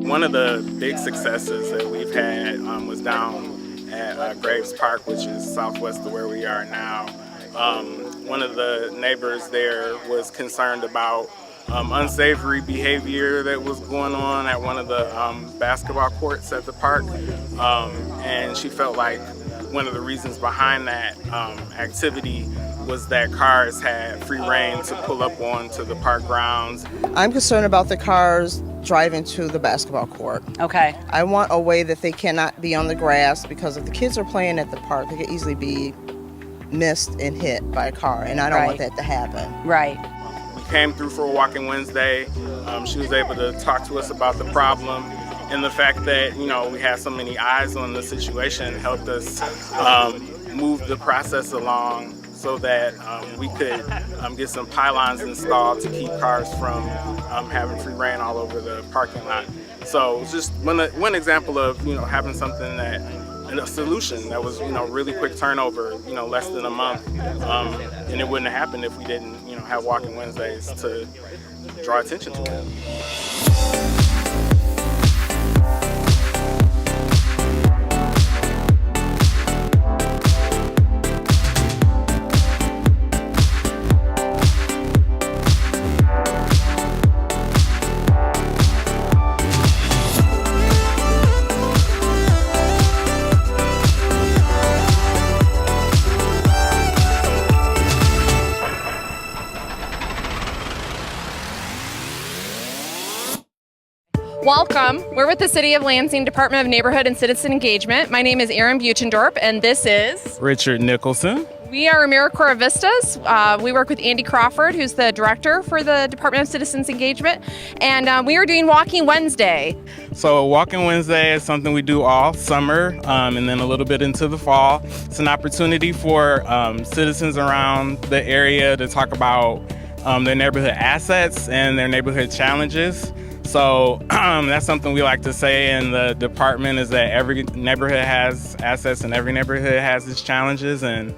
One of the big successes that we've had was down at Graves Park, which is southwest of where we are now. One of the neighbors there was concerned about unsavory behavior that was going on at one of the basketball courts at the park, and she felt like one of the reasons behind that activity was that cars had free reign to pull up onto the park grounds. I'm concerned about the cars driving to the basketball court. Okay. I want a way that they cannot be on the grass, because if the kids are playing at the park, they could easily be missed and hit by a car, and I don't want that to happen. Right. We came through for a walking Wednesday. She was able to talk to us about the problem, and the fact that, you know, we had so many eyes on the situation helped us move the process along so that we could get some pylons installed to keep cars from having free reign all over the parking lot. So it's just one example of, you know, having something that, a solution that was, you know, really quick turnover, you know, less than a month, and it wouldn't have happened if we didn't, you know, have Walking Wednesdays to draw attention to it. Welcome. We're with the City of Lansing Department of Neighborhood and Citizen Engagement. My name is Erin Buchendorp, and this is Richard Nicholson. We are AmeriCorps Vistas. We work with Andy Crawford, who's the director for the Department of Citizens Engagement, and we are doing Walking Wednesday. So Walking Wednesday is something we do all summer and then a little bit into the fall. It's an opportunity for citizens around the area to talk about their neighborhood assets and their neighborhood challenges. So that's something we like to say in the department, is that every neighborhood has assets and every neighborhood has its challenges, and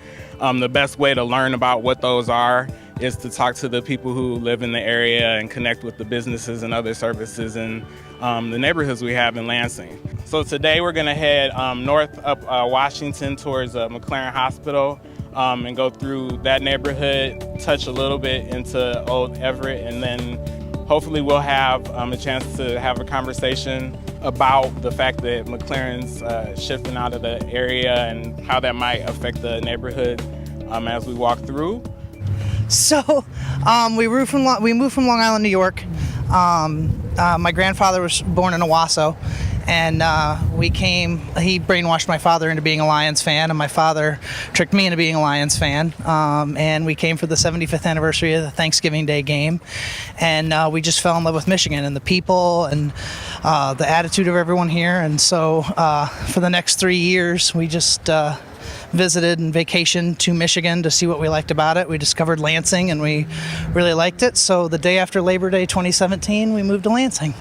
the best way to learn about what those are is to talk to the people who live in the area and connect with the businesses and other services in the neighborhoods we have in Lansing. So today we're going to head north up Washington towards McLaren Hospital and go through that neighborhood, touch a little bit into Old Everett, and then hopefully we'll have a chance to have a conversation about the fact that McLaren's shifting out of the area and how that might affect the neighborhood as we walk through. So we moved from Long Island, New York. My grandfather was born in Owasso, and he brainwashed my father into being a Lions fan, and my father tricked me into being a Lions fan. And we came for the 75th anniversary of the Thanksgiving Day game, and we just fell in love with Michigan and the people and the attitude of everyone here. And so for the next 3 years, we just visited and vacationed to Michigan to see what we liked about it. We discovered Lansing, and we really liked it. So the day after Labor Day 2017, we moved to Lansing.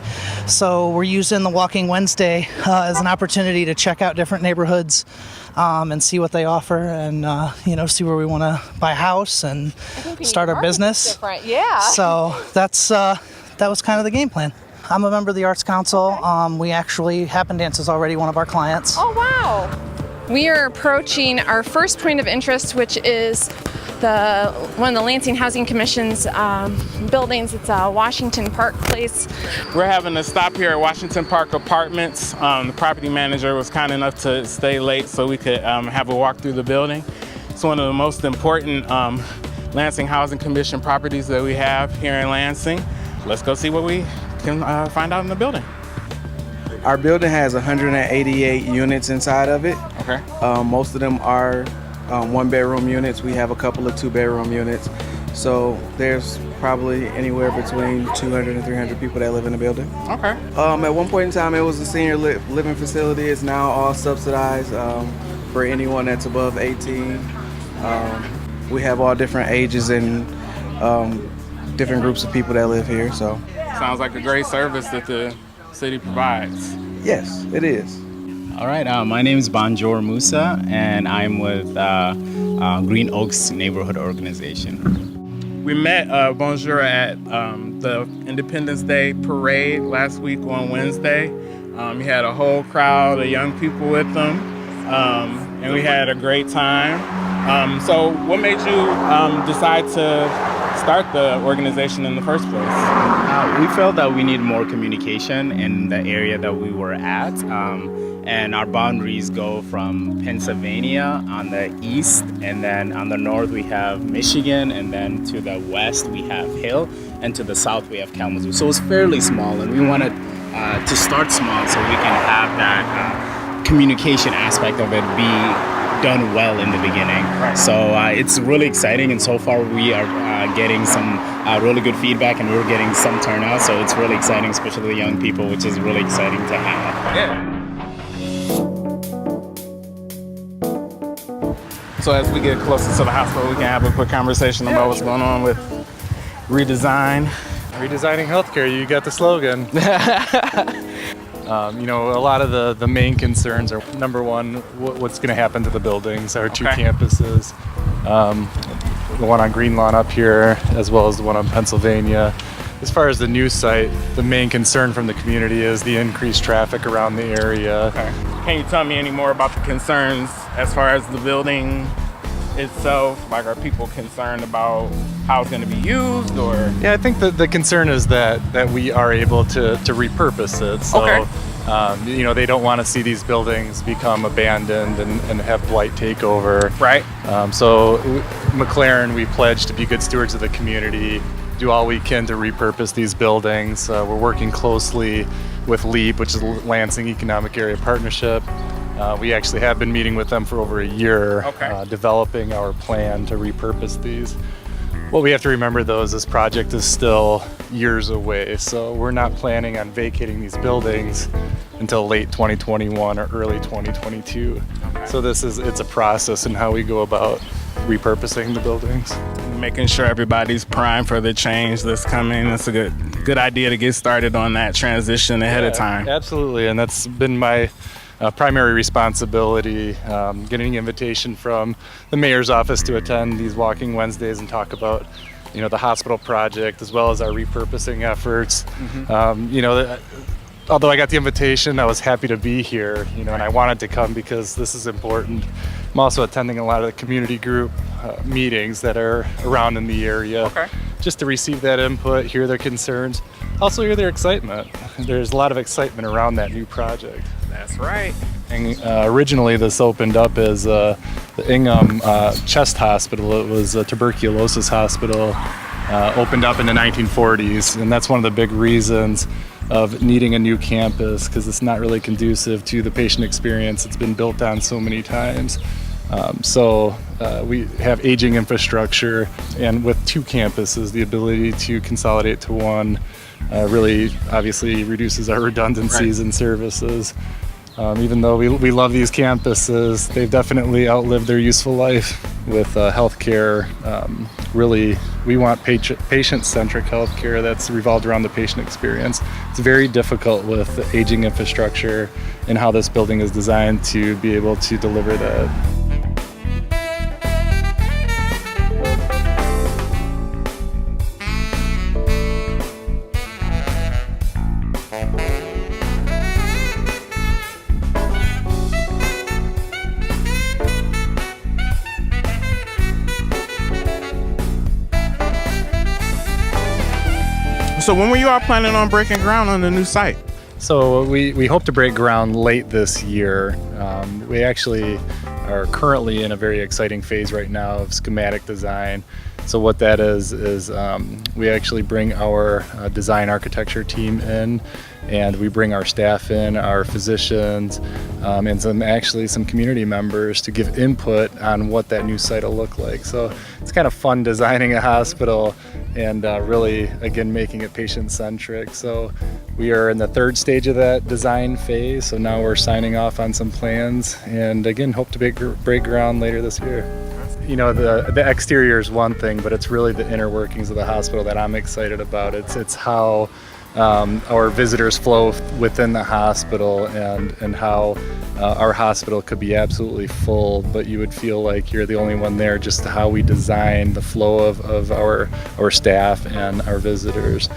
So we're using the Walking Wednesday as an opportunity to check out different neighborhoods and see what they offer, and see where we want to buy a house and start our business. Different. Yeah. So that was kind of the game plan. I'm a member of the Arts Council. We actually, Happen Dance is already one of our clients. Oh, wow. We are approaching our first point of interest, which is one of the Lansing Housing Commission's buildings. It's Washington Park Place. We're having a stop here at Washington Park Apartments. The property manager was kind enough to stay late so we could have a walk through the building. It's one of the most important Lansing Housing Commission properties that we have here in Lansing. Let's go see what we can find out in the building. Our building has 188 units inside of it. Okay. Most of them are one-bedroom units. We have a couple of two-bedroom units. So there's probably anywhere between 200 and 300 people that live in the building. Okay. At one point in time, it was a senior living facility. It's now all subsidized for anyone that's above 18. We have all different ages and different groups of people that live here. So sounds like a great service that the city provides. Yes, it is. All right, my name is Banjor Musa, and I'm with Green Oaks Neighborhood Organization. We met Bonjour at the Independence Day parade last week on Wednesday. He had a whole crowd of young people with him, and we had a great time. So what made you decide to start the organization in the first place? We felt that we need more communication in the area that we were at. And our boundaries go from Pennsylvania on the east, and then on the north we have Michigan, and then to the west we have Hill, and to the south we have Kalamazoo. So it's fairly small, and we wanted to start small so we can have that communication aspect of it be done well in the beginning. Right. So it's really exciting, and so far we are getting some really good feedback, and we're getting some turnout, so it's really exciting, especially the young people, which is really exciting to have. Yeah. So as we get closer to the hospital, we can have a quick conversation about what's going on with redesign. Redesigning healthcare, you got the slogan. A lot of the main concerns are, number one, what's going to happen to the buildings, our two campuses, the one on Green Lawn up here, as well as the one on Pennsylvania. As far as the new site, the main concern from the community is the increased traffic around the area. Okay. Can you tell me any more about the concerns as far as the building itself? Like, are people concerned about how it's going to be used, or? Yeah, I think the concern is that we are able to repurpose it. So, they don't want to see these buildings become abandoned and have blight take over. Right. So McLaren, we pledge to be good stewards of the community, do all we can to repurpose these buildings. We're working closely with LEAP, which is Lansing Economic Area Partnership. We actually have been meeting with them for over a year, developing our plan to repurpose these. What we have to remember, though, is this project is still years away, so we're not planning on vacating these buildings until late 2021 or early 2022. So it's a process in how we go about repurposing the buildings. Making sure everybody's primed for the change that's coming. It's a good idea to get started on that transition ahead of time. Absolutely, and that's been my primary responsibility, getting an invitation from the mayor's office to attend these Walking Wednesdays and talk about, the hospital project as well as our repurposing efforts. Although I got the invitation, I was happy to be here, and I wanted to come because this is important. I'm also attending a lot of the community group meetings that are around in the area, just to receive that input, hear their concerns, also hear their excitement. There's a lot of excitement around that new project. That's right. And originally this opened up as the Ingham Chest Hospital. It was a tuberculosis hospital, opened up in the 1940s, and that's one of the big reasons of needing a new campus, because it's not really conducive to the patient experience. It's been built on so many times. We have aging infrastructure, and with two campuses, the ability to consolidate to one really obviously reduces our redundancies in services. Even though we love these campuses, they've definitely outlived their useful life with healthcare. Really, we want patient-centric healthcare that's revolved around the patient experience. It's very difficult with the aging infrastructure and how this building is designed to be able to deliver that. So when were you all planning on breaking ground on the new site? So we hope to break ground late this year. We actually are currently in a very exciting phase right now of schematic design. So what that is we actually bring our design architecture team in, and we bring our staff in, our physicians, and some community members to give input on what that new site will look like. So it's kind of fun designing a hospital and really, again, making it patient-centric. So we are in the third stage of that design phase, so now we're signing off on some plans, and again, hope to break ground later this year. The exterior is one thing, but it's really the inner workings of the hospital that I'm excited about. It's how our visitors flow within the hospital, and how our hospital could be absolutely full, but you would feel like you're the only one there, just how we design the flow of our staff and our visitors.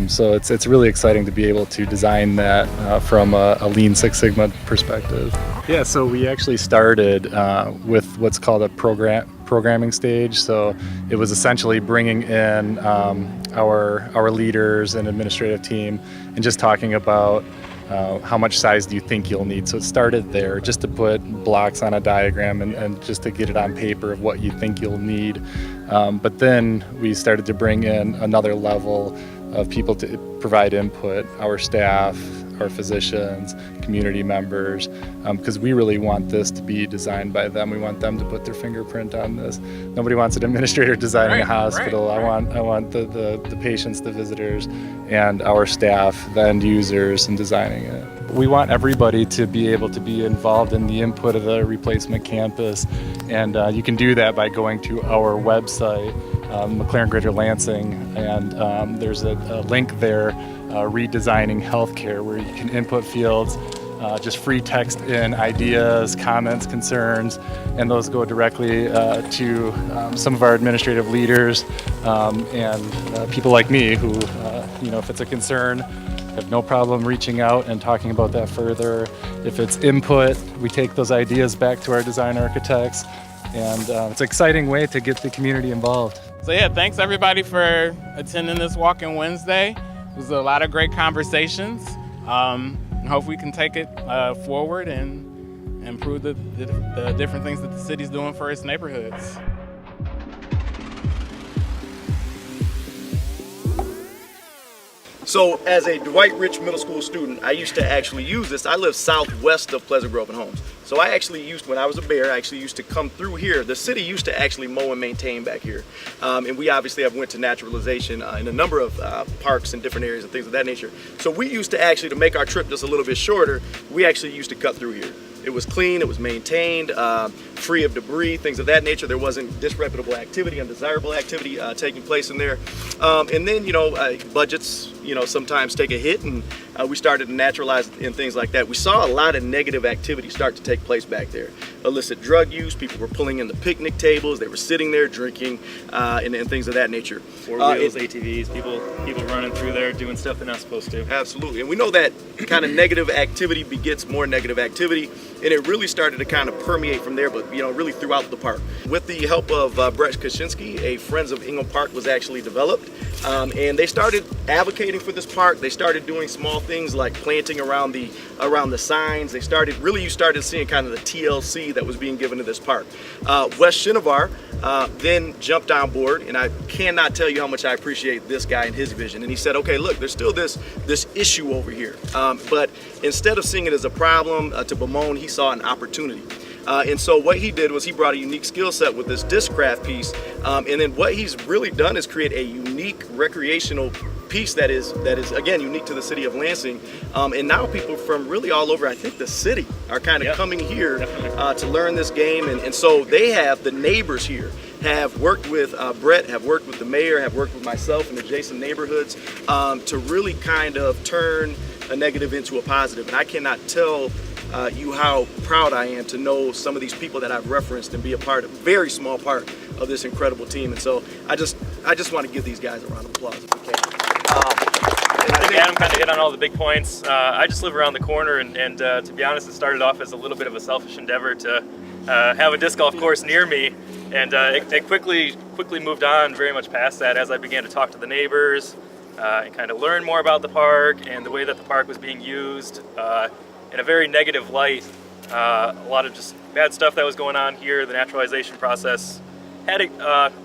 So it's really exciting to be able to design that from a Lean Six Sigma perspective. Yeah, so we actually started with what's called a programming stage. So it was essentially bringing in our leaders and administrative team and just talking about how much size do you think you'll need. So it started there, just to put blocks on a diagram and just to get it on paper of what you think you'll need. But then we started to bring in another level of people to provide input, our staff, our physicians, community members, because we really want this to be designed by them. We want them to put their fingerprint on this. Nobody wants an administrator designing a hospital. I want the patients, the visitors, and our staff, the end users, in designing it. We want everybody to be able to be involved in the input of the replacement campus, and you can do that by going to our website, McLaren Greater Lansing, and there's a link there, Redesigning Healthcare, where you can input fields, just free text in ideas, comments, concerns, and those go directly to some of our administrative leaders and people like me who, if it's a concern, have no problem reaching out and talking about that further. If it's input, we take those ideas back to our design architects, and it's an exciting way to get the community involved. So yeah, thanks everybody for attending this Walk-In Wednesday. It was a lot of great conversations. Hope we can take it forward and improve the different things that the city's doing for its neighborhoods. So as a Dwight Rich Middle School student, I used to actually use this. I live southwest of Pleasant Grove and Holmes. So I actually used, when I was a bear, I actually used to come through here. The city used to actually mow and maintain back here. And we obviously have went to naturalization in a number of parks and different areas and things of that nature. So we used to actually, to make our trip just a little bit shorter, we actually used to cut through here. It was clean, it was maintained, free of debris, things of that nature. There wasn't disreputable activity, undesirable activity taking place in there. And then, budgets, sometimes take a hit, and we started to naturalize and things like that. We saw a lot of negative activity start to take place back there. Illicit drug use, people were pulling in the picnic tables, they were sitting there drinking, and things of that nature. Four wheels, ATVs, people running through there doing stuff they're not supposed to. Absolutely, and we know that kind of negative activity begets more negative activity, and it really started to kind of permeate from there, but really throughout the park. With the help of Brett Kaczynski, a Friends of Ingham Park was actually developed, and they started advocating for this park. They started doing small things like planting around the signs. You started seeing kind of the TLC that was being given to this park. Wes Shinovar then jumped on board, and I cannot tell you how much I appreciate this guy and his vision. And he said, okay, look, there's still this issue over here, but instead of seeing it as a problem to bemoan, he saw an opportunity. And so what he did was he brought a unique skill set with this disc craft piece, and then what he's really done is create a unique recreational piece that is again unique to the city of Lansing, and now people from really all over, I think, the city are kind of coming here to learn this game, and so the neighbors here have worked with Brett, have worked with the mayor, have worked with myself and adjacent neighborhoods to really kind of turn a negative into a positive. And I cannot tell you how proud I am to know some of these people that I've referenced and be a very small part of this incredible team. And so I just want to give these guys a round of applause if we can. I think Adam kind of hit on all the big points. I just live around the corner, and to be honest, it started off as a little bit of a selfish endeavor to have a disc golf course near me, and it quickly moved on very much past that as I began to talk to the neighbors and kind of learn more about the park and the way that the park was being used in a very negative light. A lot of just bad stuff that was going on here. The naturalization process had it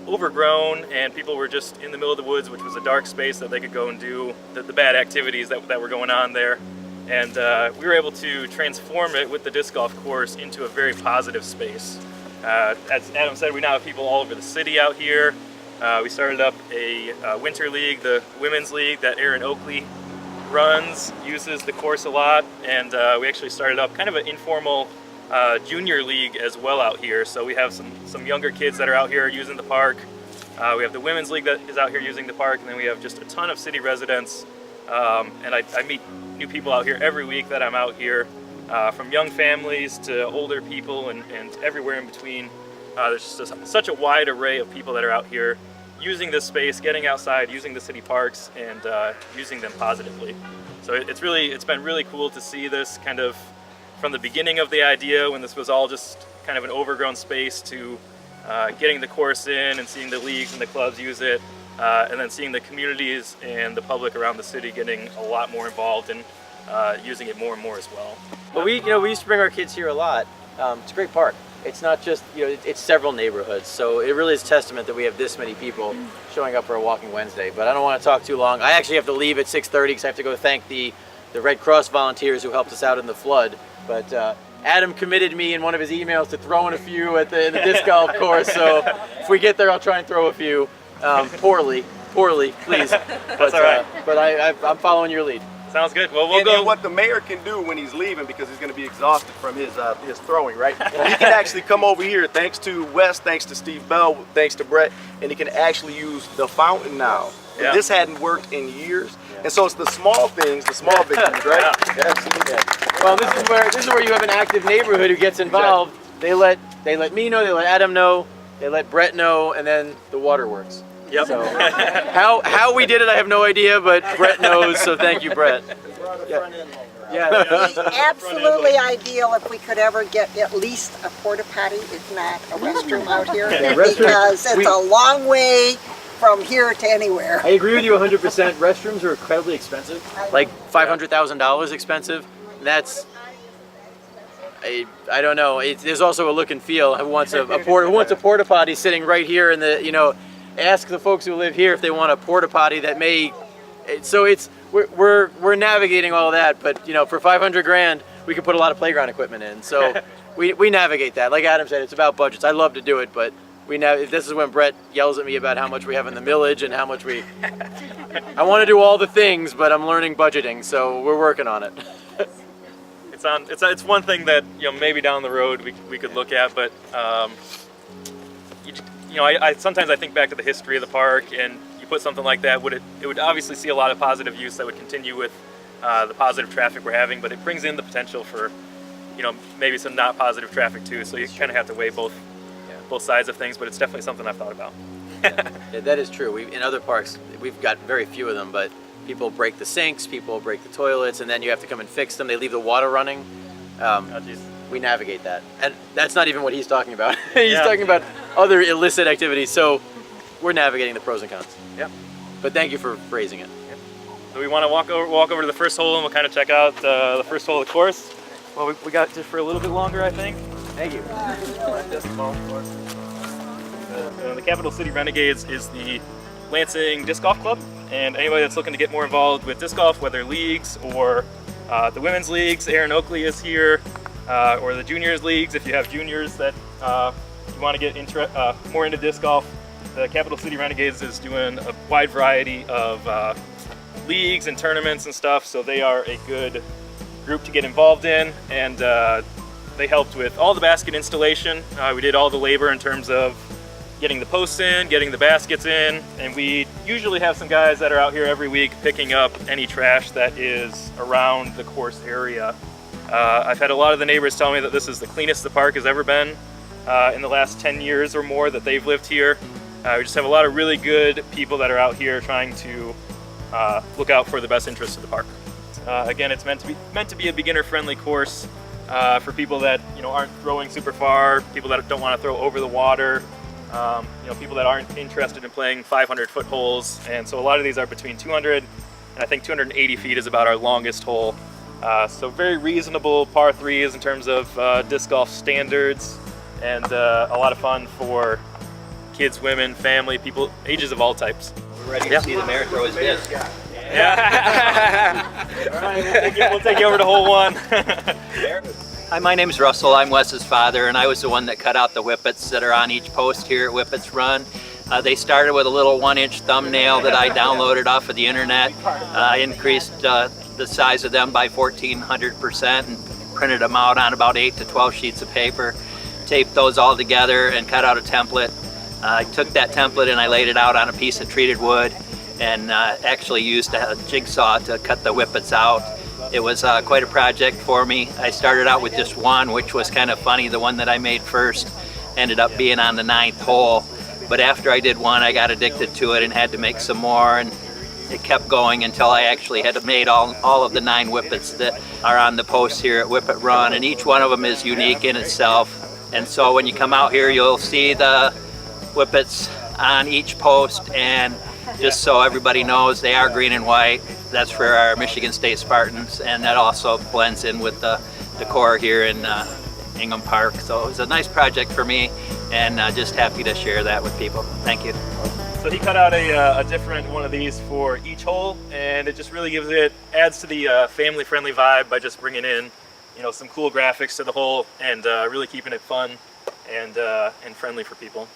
overgrown, and people were just in the middle of the woods, which was a dark space that they could go and do the bad activities that were going on there. And we were able to transform it with the disc golf course into a very positive space. As Adam said, we now have people all over the city out here. We started up a winter league, the women's league that Aaron Oakley runs, uses the course a lot, and we actually started up kind of an informal junior league as well out here. So we have some younger kids that are out here using the park. We have the women's league that is out here using the park, and then we have just a ton of city residents And I meet new people out here every week that I'm out here, from young families to older people and everywhere in between. There's just such a wide array of people that are out here using this space, getting outside, using the city parks, and using them positively. So it's been really cool to see this kind of from the beginning of the idea, when this was all just kind of an overgrown space, to getting the course in and seeing the leagues and the clubs use it, and then seeing the communities and the public around the city getting a lot more involved and using it more and more as well. Well, we used to bring our kids here a lot. It's a great park. It's not just, it's several neighborhoods, so it really is testament that we have this many people showing up for a Walking Wednesday. But I don't want to talk too long. I actually have to leave at 6:30 because I have to go thank the Red Cross volunteers who helped us out in the flood. But Adam committed me in one of his emails to throw in a few in the disc golf course, so if we get there, I'll try and throw a few. Poorly, please. That's all right. But I'm following your lead. Sounds good. Well, we'll go. And what the mayor can do when he's leaving, because he's going to be exhausted from his throwing, right? He can actually come over here, thanks to Wes, thanks to Steve Bell, thanks to Brett, and he can actually use the fountain now. Yeah. This hadn't worked in years, and so it's the small things, the small victories, right? Yeah, absolutely. Yeah. Well, this is where you have an active neighborhood who gets involved. Exactly. They let me know, they let Adam know, they let Brett know, and then the waterworks. Yep. So how we did it, I have no idea, but Brett knows, so thank you, Brett. It'd be absolutely ideal if we could ever get at least a porta potty, if not a restroom out here, because it's a long way from here to anywhere. I agree with you 100%. Restrooms are incredibly expensive, like $500,000 expensive. And that's, I don't know. There's also a look and feel. Who wants a porta potty sitting right here in the, ask the folks who live here if they want a porta potty that may. So we're navigating all that, but for 500 grand we could put a lot of playground equipment in. So we navigate that. Like Adam said, it's about budgets. I love to do it, but this is when Brett yells at me about how much we have in the millage and how much I want to do all the things, but I'm learning budgeting, so we're working on it. It's one thing that maybe down the road we could look at, but I sometimes I think back to the history of the park, and you put something like that, it would obviously see a lot of positive use that would continue with the positive traffic we're having, but it brings in the potential for maybe some not positive traffic too. So you kind of have to weigh both sides of things, but it's definitely something I've thought about. Yeah, that is true. In other parks, we've got very few of them, but people break the sinks, people break the toilets, and then you have to come and fix them. They leave the water running. We navigate that. And that's not even what he's talking about. He's talking about other illicit activities. So we're navigating the pros and cons. Yep. But thank you for raising it. Yep. So we want to walk over to the first hole, and we'll kind of check out the first hole of the course. Well, we got just for a little bit longer, I think. Thank you. The Capital City Renegades is the Lansing Disc Golf Club, and anybody that's looking to get more involved with disc golf, whether leagues or the women's leagues, Aaron Oakley is here, or the juniors leagues, if you have juniors that you want to get more into disc golf, the Capital City Renegades is doing a wide variety of leagues and tournaments and stuff, so they are a good group to get involved in, and they helped with all the basket installation. We did all the labor in terms of getting the posts in, getting the baskets in, and we usually have some guys that are out here every week picking up any trash that is around the course area. I've had a lot of the neighbors tell me that this is the cleanest the park has ever been in the last 10 years or more that they've lived here. We just have a lot of really good people that are out here trying to look out for the best interests of the park. Again, it's meant to be a beginner-friendly course for people that aren't throwing super far, people that don't want to throw over the water, people that aren't interested in playing 500-foot holes. And so a lot of these are between 200 and I think 280 feet is about our longest hole. So very reasonable par threes in terms of disc golf standards, and a lot of fun for kids, women, family, people, ages of all types. We're ready to see the mayor throw his disc. Yeah. All right, we'll take you over to hole one. Hi, my name's Russell. I'm Wes's father, and I was the one that cut out the whippets that are on each post here at Whippets Run. They started with a little 1-inch thumbnail that I downloaded off of the internet. I increased the size of them by 1,400% and printed them out on about 8 to 12 sheets of paper. Taped those all together and cut out a template. I took that template and I laid it out on a piece of treated wood. and actually used a jigsaw to cut the whippets out. It was quite a project for me. I started out with just one, which was kind of funny. The one that I made first ended up being on the 9th hole. But after I did one, I got addicted to it and had to make some more, and it kept going until I actually had made all of the 9 whippets that are on the posts here at Whippet Run, and each one of them is unique in itself. And so when you come out here, you'll see the whippets on each post, and just so everybody knows, they are green and white. That's for our Michigan State Spartans, and that also blends in with the decor here in Ingham Park. So it was a nice project for me, and just happy to share that with people. Thank you. So he cut out a different one of these for each hole, and it just really adds to the family-friendly vibe by just bringing in, some cool graphics to the hole and really keeping it fun and friendly for people.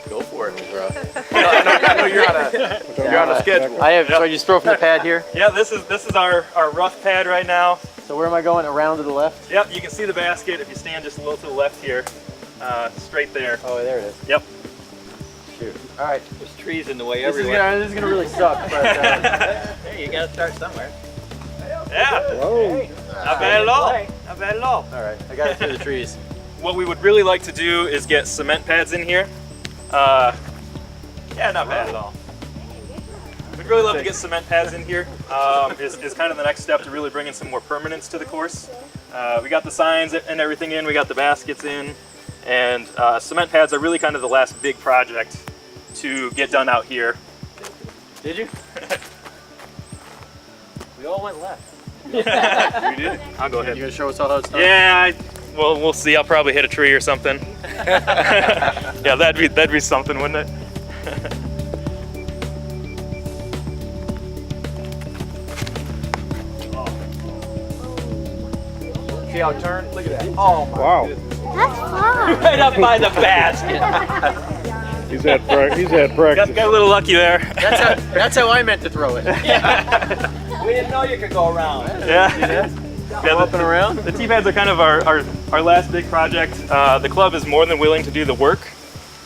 Go for it, bro. I know you're on a schedule. So I just throw from the pad here? Yeah, this is our rough pad right now. So where am I going? Around to the left? Yep, you can see the basket if you stand just a little to the left here. Straight there. Oh, there it is. Yep. Shoot. All right. There's trees in the way This everywhere. is gonna really suck. But, Hey, you gotta start somewhere. Yeah. Whoa. Not bad at all. Not bad at all. All right. I got it through the trees. What we would really like to do is get cement pads in here. Yeah, not bad at all. We'd really love to get cement pads in here. Is kind of the next step to really bring in some more permanence to the course. We got the signs and everything in, we got the baskets in, and cement pads are really kind of the last big project to get done out here. Did you? We all went left. We did. I'll go ahead. You gonna show us all how it's done? Yeah, well, we'll see. I'll probably hit a tree or something. Yeah, that'd be something, wouldn't it? See how it turned? Look at that. Oh my Wow. goodness. That's fun. Right up by the basket. He's had practice. Got a little lucky there. That's how I meant to throw it. We didn't know you could go around. Yeah. Go up and around. The T-pads are kind of our last big project. The club is more than willing to do the work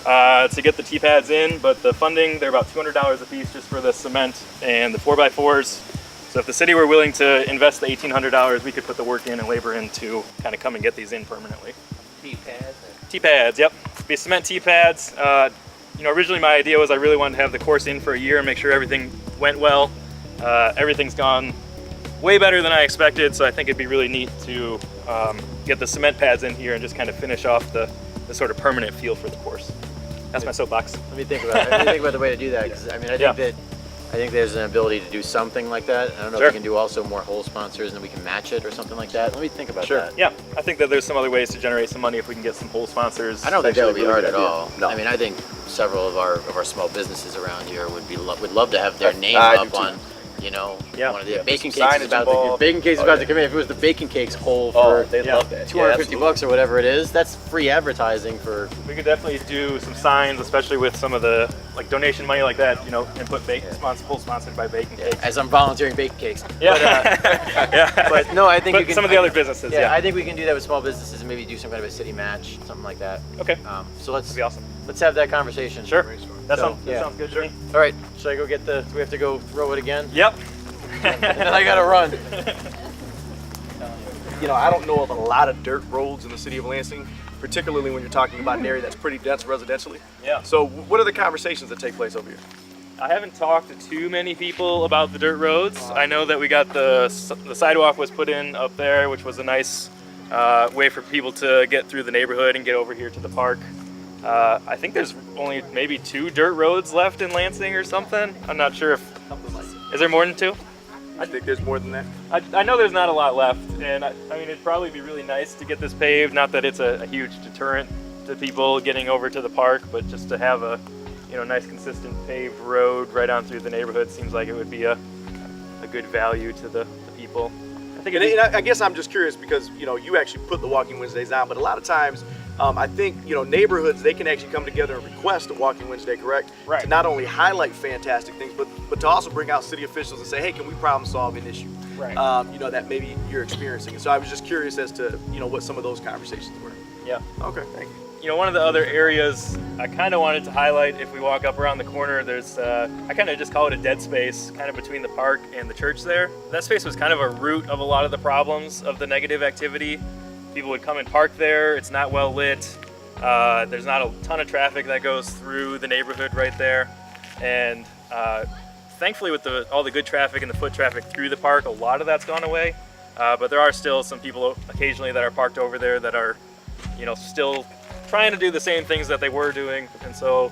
to get the T-pads in, but the funding, they're about $200 a piece just for the cement and the 4x4s. So if the city were willing to invest the $1,800, we could put the work in and labor in to kind of come and get these in permanently. T-pads. T-pads, yep. Be cement T-pads. Originally my idea was I really wanted to have the course in for a year and make sure everything went well. Everything's gone way better than I expected, so I think it'd be really neat to get the cement pads in here and just kind of finish off the sort of permanent feel for the course. That's my soapbox. Let me think about it. Let me think about the way to do that, because I mean, I think there's an ability to do something like that. I don't know if we can do also more hole sponsors and then we can match it or something like that. Let me think about that. Yeah, I think that there's some other ways to generate some money if we can get some hole sponsors. I don't think that would be really hard good at idea. all. No. I mean, I think several of our small businesses around here would love to have their name I do up too. on, one of the bacon some cakes is signage about to involved. bacon cakes is about to come in. If it was the bacon cakes hole for They'd love that. $250 or whatever it is, that's free advertising for. We could definitely do some signs, especially with some of the donation money like that, and put full sponsored by Bacon Cakes. As I'm volunteering bacon cakes. Yeah. But no, I think But we can. some of the other businesses, I think we can do that with small businesses and maybe do some kind of a city match, something like that. Okay. So let's That'd be awesome. let's have that conversation. Sure. That So, sounds good to me. All right. Should I go get do we have to go throw it again? Yep. And then I gotta run. I don't know of a lot of dirt roads in the city of Lansing, particularly when you're talking about an area that's pretty dense residentially. Yeah. So what are the conversations that take place over here? I haven't talked to too many people about the dirt roads. I know that we got the sidewalk was put in up there, which was a nice way for people to get through the neighborhood and get over here to the park. I think there's only maybe 2 dirt roads left in Lansing or something. I'm not sure if, is there more than 2? I think there's more than that. I know there's not a lot left, and I mean, it'd probably be really nice to get this paved. Not that it's a huge deterrent to people getting over to the park, but just to have a nice consistent paved road right on through the neighborhood seems like it would be a good value to the people. I think I guess I'm just curious because you actually put the Walking Wednesdays on, but a lot of times I think neighborhoods, they can actually come together and request a Walking Wednesday, correct? Right. To not only highlight fantastic things, but to also bring out city officials and say, hey, can we problem solve an issue? Right. That maybe you're experiencing. And so I was just curious as to what some of those conversations were. Yeah. Okay, thank you. one of the other areas I kind of wanted to highlight, if we walk up around the corner, there's, I kind of just call it a dead space, kind of between the park and the church there. That space was kind of a root of a lot of the problems of the negative activity. People would come and park there, it's not well lit, there's not a ton of traffic that goes through the neighborhood right there. And thankfully with all the good traffic and the foot traffic through the park, a lot of that's gone away. But there are still some people occasionally that are parked over there that are, still trying to do the same things that they were doing. And so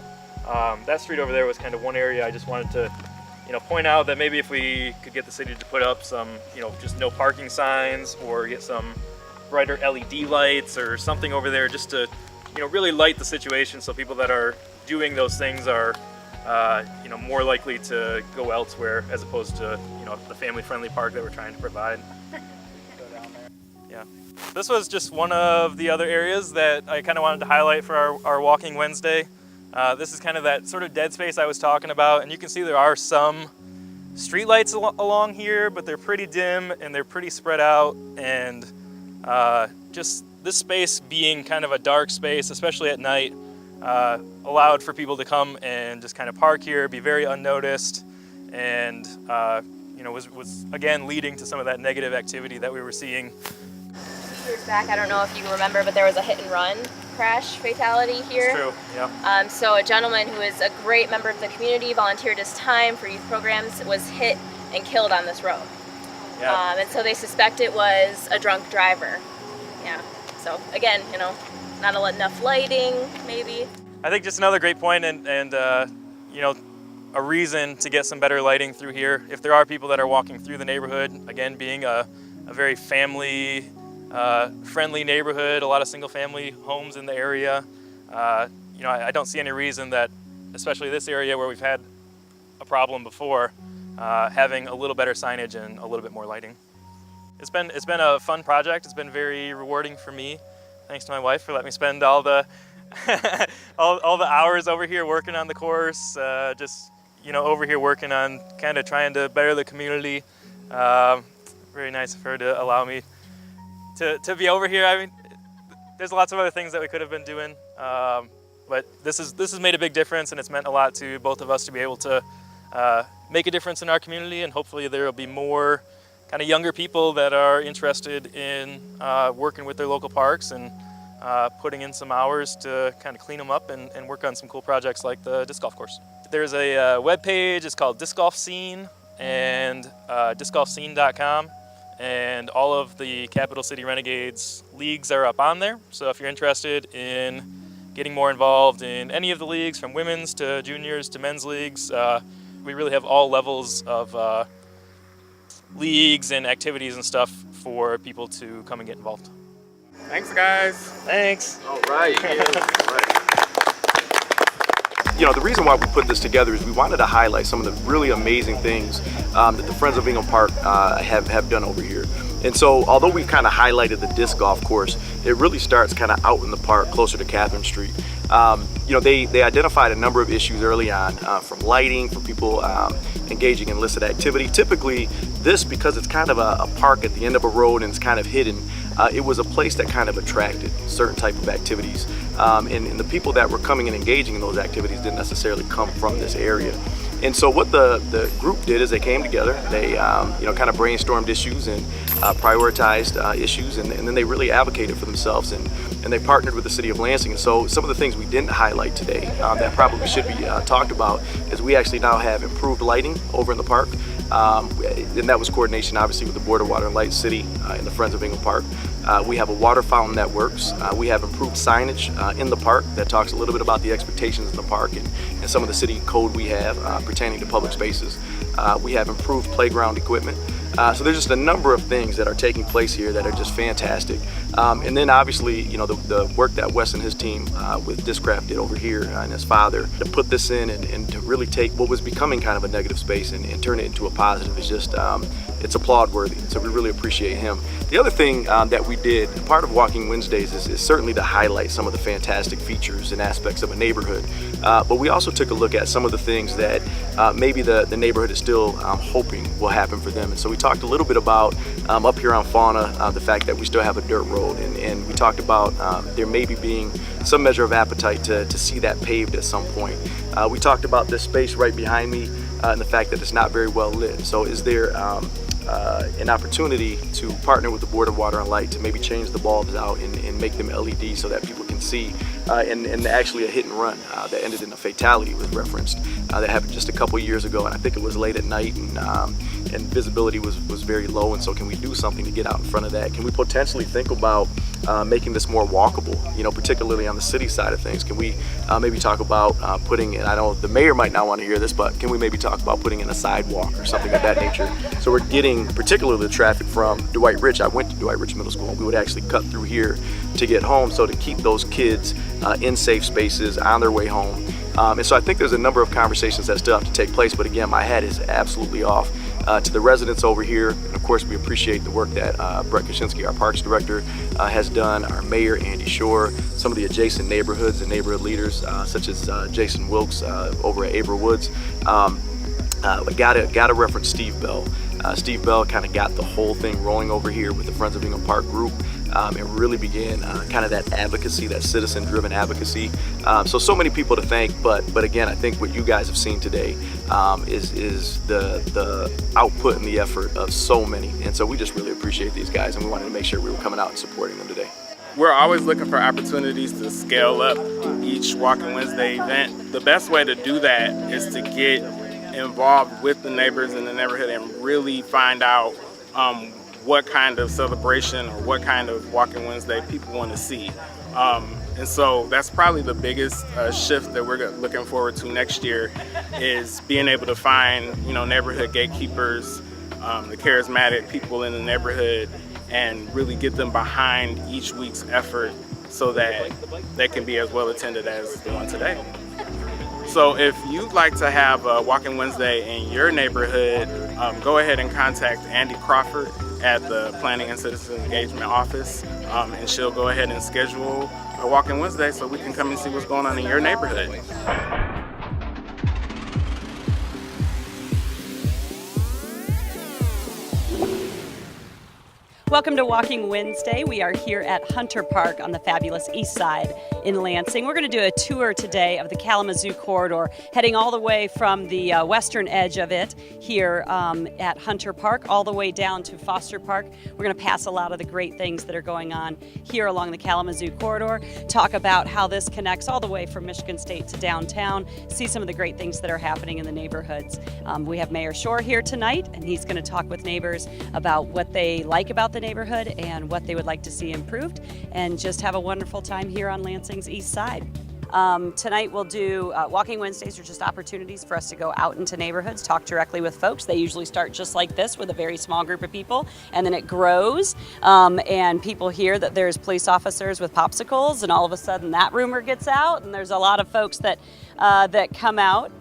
that street over there was kind of one area I just wanted to, point out that maybe if we could get the city to put up some, just no parking signs, or get some brighter LED lights or something over there just to, really light the situation so people that are doing those things are, more likely to go elsewhere as opposed to, the family-friendly park that we're trying to provide. Yeah. This was just one of the other areas that I kind of wanted to highlight for our Walking Wednesday. This is kind of that sort of dead space I was talking about, and you can see there are some street lights along here, but they're pretty dim and they're pretty spread out, and just this space being kind of a dark space, especially at night, allowed for people to come and just kind of park here, be very unnoticed, and was again leading to some of that negative activity that we were seeing. Years back, I don't know if you remember, but there was a hit and run crash fatality here. It's true, yeah. So a gentleman who is a great member of the community, volunteered his time for youth programs, was hit and killed on this road. Yeah. And so they suspect it was a drunk driver. Yeah. So again, not enough lighting, maybe. I think just another great point, and a reason to get some better lighting through here. If there are people that are walking through the neighborhood, again, being a very family friendly neighborhood, a lot of single family homes in the area. I don't see any reason that, especially this area where we've had a problem before, having a little better signage and a little bit more lighting. It's been a fun project. It's been very rewarding for me. Thanks to my wife for letting me spend all the all the hours over here working on the course, over here working on kind of trying to better the community. Very nice of her to allow me to be over here. I mean, there's lots of other things that we could have been doing, but this has made a big difference, and it's meant a lot to both of us to be able to make a difference in our community, and hopefully there will be more kind of younger people that are interested in working with their local parks and putting in some hours to kind of clean them up and work on some cool projects like the disc golf course. There's a web page, it's called Disc Golf Scene, and discgolfscene.com. And all of the Capital City Renegades leagues are up on there. So if you're interested in getting more involved in any of the leagues, from women's to juniors to men's leagues, we really have all levels of leagues and activities and stuff for people to come and get involved. Thanks, guys. Thanks. All right. The reason why we put this together is we wanted to highlight some of the really amazing things that the Friends of Ingham Park have done over here. And so, although we've kind of highlighted the disc golf course, it really starts kind of out in the park, closer to Catherine Street. They identified a number of issues early on, from lighting, from people engaging in illicit activity. Typically, this, because it's kind of a park at the end of a road and it's kind of hidden, it was a place that kind of attracted certain type of activities. And the people that were coming and engaging in those activities didn't necessarily come from this area. And so what the group did is they came together, they kind of brainstormed issues and prioritized issues, and then they really advocated for themselves, and they partnered with the city of Lansing. And so some of the things we didn't highlight today that probably should be talked about is we actually now have improved lighting over in the park. And that was coordination obviously with the Board of Water and Light City and the Friends of Ingham Park. We have a water fountain that works. We have improved signage in the park that talks a little bit about the expectations in the park and some of the city code we have pertaining to public spaces. We have improved playground equipment. So there's just a number of things that are taking place here that are just fantastic. And then obviously, the work that Wes and his team with Discraft did over here and his father to put this in and to really take what was becoming kind of a negative space and turn it into a positive is just, it's applaud worthy. So we really appreciate him. The other thing that we did, part of Walking Wednesdays is certainly to highlight some of the fantastic features and aspects of a neighborhood. But we also took a look at some of the things that maybe the neighborhood is still hoping will happen for them. And so we talked a little bit about up here on Fauna, the fact that we still have a dirt road, and we talked about there maybe being some measure of appetite to see that paved at some point. We talked about this space right behind me and the fact that it's not very well lit. So is there an opportunity to partner with the Board of Water and Light to maybe change the bulbs out and make them LED so that people can see, and actually a hit and run that ended in a fatality was referenced that happened just a couple years ago, and I think it was late at night, and visibility was very low. And so can we do something to get out in front of that? Can we potentially think about making this more walkable, particularly on the city side of things? Can we maybe talk about putting, and I know the mayor might not want to hear this, but can we maybe talk about putting in a sidewalk or something of that nature? So we're getting particularly the traffic from Dwight Rich. I went to Dwight Rich Middle School, and we would actually cut through here to get home, so to keep those kids in safe spaces on their way home. And so I think there's a number of conversations that still have to take place, but again, my hat is absolutely off to the residents over here. And of course, we appreciate the work that Brett Kaczynski, our Parks Director, has done, our Mayor Andy Schor, some of the adjacent neighborhoods and neighborhood leaders, such as Jason Wilkes over at Aver Woods. Gotta reference Steve Bell. Steve Bell kind of got the whole thing rolling over here with the Friends of Ingham Park group. And really began kind of that advocacy, that citizen-driven advocacy. So many people to thank, but again, I think what you guys have seen today is the output and the effort of so many. And so we just really appreciate these guys, and we wanted to make sure we were coming out and supporting them today. We're always looking for opportunities to scale up each Walking Wednesday event. The best way to do that is to get involved with the neighbors in the neighborhood and really find out what kind of celebration or what kind of Walking Wednesday people want to see. And so that's probably the biggest shift that we're looking forward to next year, is being able to find, neighborhood gatekeepers, the charismatic people in the neighborhood, and really get them behind each week's effort so that they can be as well attended as the one today. So if you'd like to have a Walking Wednesday in your neighborhood, go ahead and contact Andy Crawford at the Planning and Citizen Engagement Office, and she'll go ahead and schedule a Walking Wednesday so we can come and see what's going on in your neighborhood. Welcome to Walking Wednesday. We are here at Hunter Park on the fabulous east side in Lansing. We're going to do a tour today of the Kalamazoo corridor, heading all the way from the western edge of it here at Hunter Park all the way down to Foster Park. We're going to pass a lot of the great things that are going on here along the Kalamazoo corridor, talk about how this connects all the way from Michigan State to downtown, see some of the great things that are happening in the neighborhoods. We have Mayor Schor here tonight, and he's going to talk with neighbors about what they like about the neighborhood and what they would like to see improved, and just have a wonderful time here on Lansing's east side. Tonight we'll do Walking Wednesdays are just opportunities for us to go out into neighborhoods, talk directly with folks. They usually start just like this with a very small group of people, and then it grows, and people hear that there's police officers with popsicles, and all of a sudden that rumor gets out, and there's a lot of folks that come out.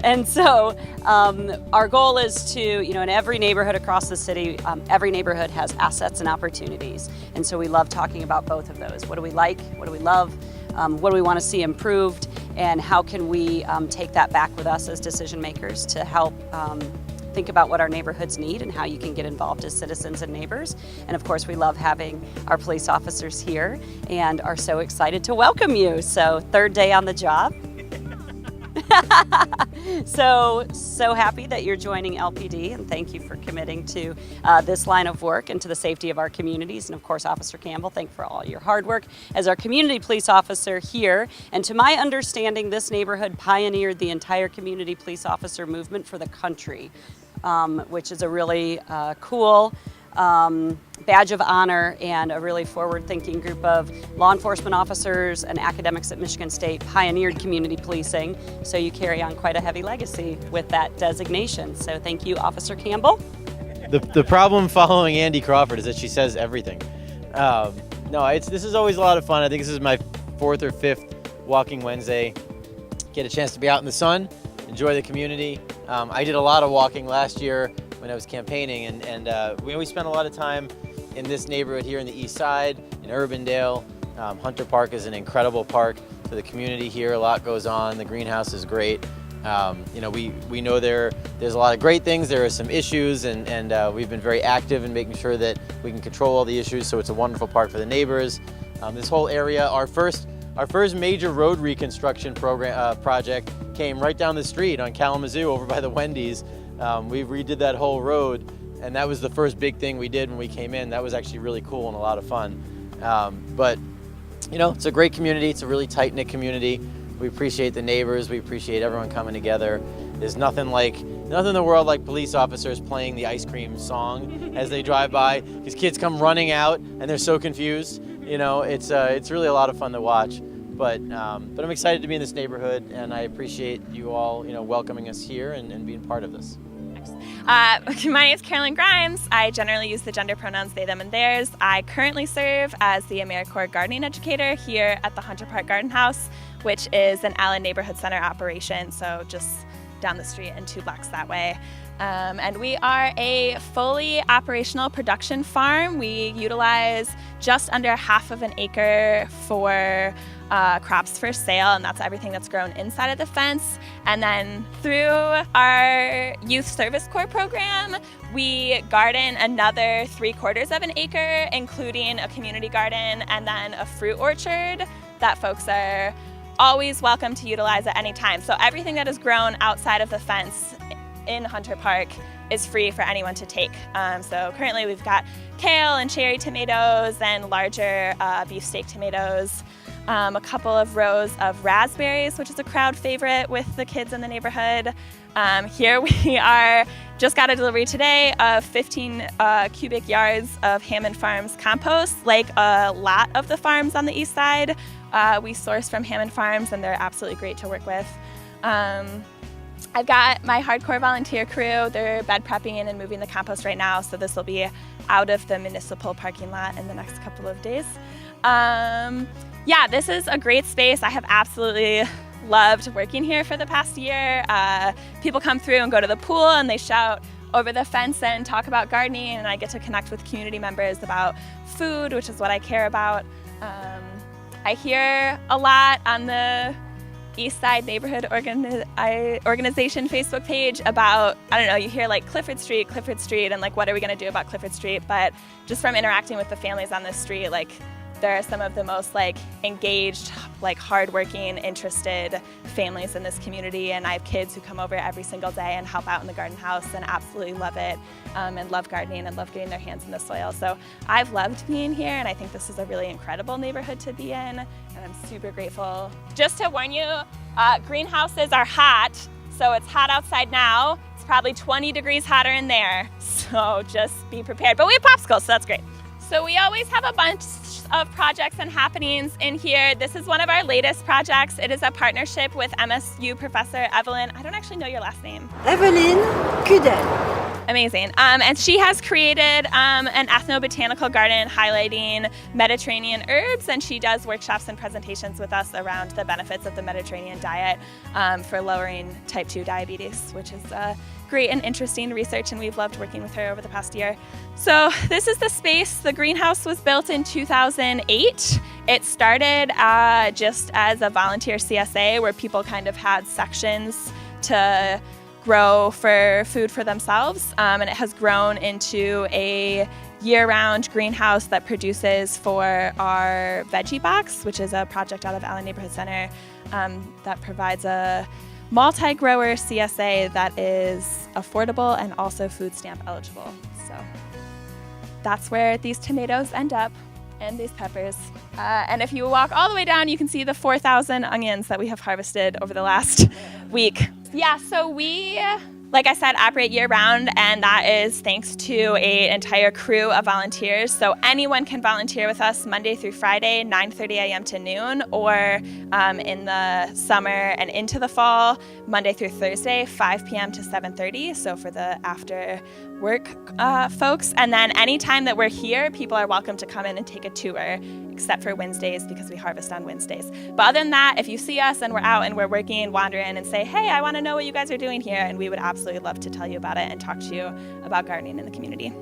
And so our goal is to, in every neighborhood across the city, every neighborhood has assets and opportunities. And so we love talking about both of those. What do we like? What do we love? What do we want to see improved? And how can we take that back with us as decision makers to help think about what our neighborhoods need and how you can get involved as citizens and neighbors. And of course, we love having our police officers here and are so excited to welcome you. So third day on the job. So happy that you're joining LPD, and thank you for committing to this line of work and to the safety of our communities. And of course, Officer Campbell, thank you for all your hard work as our community police officer here. And to my understanding, this neighborhood pioneered the entire community police officer movement for the country, which is a really cool badge of honor, and a really forward-thinking group of law enforcement officers and academics at Michigan State pioneered community policing. So you carry on quite a heavy legacy with that designation. So thank you, Officer Campbell. The problem following Andy Crawford is that she says everything. This is always a lot of fun. I think this is my 4th or 5th Walking Wednesday. Get a chance to be out in the sun, enjoy the community. I did a lot of walking last year when I was campaigning, and we always spent a lot of time in this neighborhood here in the east side, in Urbandale. Hunter Park is an incredible park for the community here. A lot goes on. The greenhouse is great. You know, we know there's a lot of great things, there are some issues, and we've been very active in making sure that we can control all the issues, so it's a wonderful park for the neighbors. This whole area, our first major road reconstruction project came right down the street on Kalamazoo over by the Wendy's. We redid that whole road, and that was the first big thing we did when we came in. That was actually really cool and a lot of fun. But you know, it's a great community. It's a really tight-knit community. We appreciate the neighbors. We appreciate everyone coming together. There's nothing in the world like police officers playing the ice cream song as they drive by, because kids come running out and they're so confused. You know, it's really a lot of fun to watch. But I'm excited to be in this neighborhood, and I appreciate you all, you know, welcoming us here and being part of this. My name is Carolyn Grimes. I generally use the gender pronouns they, them, and theirs. I currently serve as the AmeriCorps gardening educator here at the Hunter Park Garden House, which is an Allen Neighborhood Center operation, so just down the street and 2 blocks that way. And we are a fully operational production farm. We utilize just under half of an acre for crops for sale, and that's everything that's grown inside of the fence. And then through our Youth Service Corps program, we garden another 3/4 of an acre, including a community garden and then a fruit orchard that folks are always welcome to utilize at any time. So everything that is grown outside of the fence in Hunter Park is free for anyone to take. So currently we've got kale and cherry tomatoes and larger beefsteak tomatoes, a couple of rows of raspberries, which is a crowd favorite with the kids in the neighborhood. Here we are, just got a delivery today of 15 cubic yards of Hammond Farms compost. Like a lot of the farms on the east side, we source from Hammond Farms, and they're absolutely great to work with. I've got my hardcore volunteer crew. They're bed prepping and moving the compost right now, so this will be out of the municipal parking lot in the next couple of days. Yeah, this is a great space. I have absolutely loved working here for the past year. People come through and go to the pool, and they shout over the fence and talk about gardening, and I get to connect with community members about food, which is what I care about. I hear a lot on the East Side Neighborhood Organization Facebook page about, I don't know, you hear like Clifford Street, and like, what are we gonna do about Clifford Street? But just from interacting with the families on this street, like, there are some of the most like engaged, like hardworking, interested families in this community, and I have kids who come over every single day and help out in the garden house and absolutely love it, and love gardening and love getting their hands in the soil. So I've loved being here, and I think this is a really incredible neighborhood to be in, and I'm super grateful. Just to warn you, greenhouses are hot, so it's hot outside now. It's probably 20 degrees hotter in there, so just be prepared. But we have popsicles, so that's great. So we always have a bunch of projects and happenings in here. This is one of our latest projects. It is a partnership with MSU professor Evelyn. I don't actually know your last name. Evelyn Kudel. Amazing. And she has created an ethnobotanical garden highlighting Mediterranean herbs, and she does workshops and presentations with us around the benefits of the Mediterranean diet for lowering type 2 diabetes, which is great and interesting research, and we've loved working with her over the past year. So this is the space. The greenhouse was built in 2008. It started just as a volunteer CSA where people kind of had sections to grow for food for themselves, and it has grown into a year-round greenhouse that produces for our Veggie Box, which is a project out of Allen Neighborhood Center that provides a multi-grower CSA that is affordable and also food stamp eligible. So that's where these tomatoes end up, and these peppers. And if you walk all the way down, you can see the 4,000 onions that we have harvested over the last week. Yeah, so we, like I said, operate year-round, and that is thanks to an entire crew of volunteers. So anyone can volunteer with us Monday through Friday, 9:30 a.m. to noon, or in the summer and into the fall, Monday through Thursday, 5 p.m. to 7:30. So for the after work folks. And then anytime that we're here, people are welcome to come in and take a tour, except for Wednesdays because we harvest on Wednesdays. But other than that, if you see us and we're out and we're working and wandering and say, hey, I want to know what you guys are doing here, and we would absolutely love to tell you about it and talk to you about gardening in the community.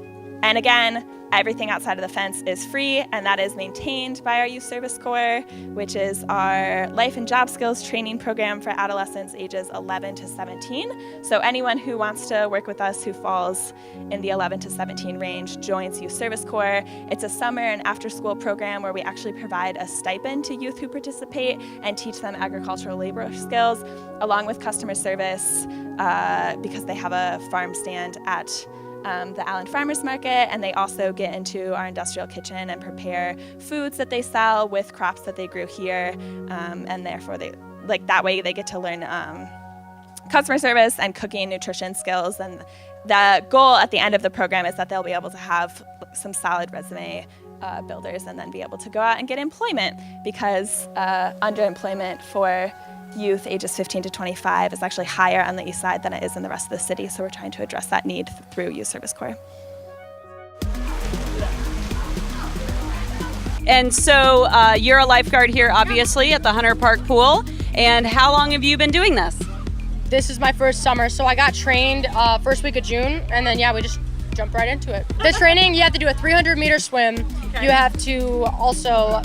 And again, everything outside of the fence is free, and that is maintained by our Youth Service Corps, which is our life and job skills training program for adolescents ages 11 to 17. So anyone who wants to work with us who falls in the 11 to 17 range joins Youth Service Corps. It's a summer and after-school program where we actually provide a stipend to youth who participate and teach them agricultural labor skills, along with customer service, because they have a farm stand at the Allen Farmers Market, and they also get into our industrial kitchen and prepare foods that they sell with crops that they grew here, and therefore that way they get to learn customer service and cooking, nutrition skills. And the goal at the end of the program is that they'll be able to have some solid resume builders and then be able to go out and get employment, because underemployment for youth ages 15 to 25 is actually higher on the east side than it is in the rest of the city. So we're trying to address that need through Youth Service Corps. And so you're a lifeguard here, obviously, at the Hunter Park Pool. And how long have you been doing this? This is my first summer, so I got trained first week of June, and then we just jumped right into it. The training, you have to do a 300-meter swim. Okay. You have to also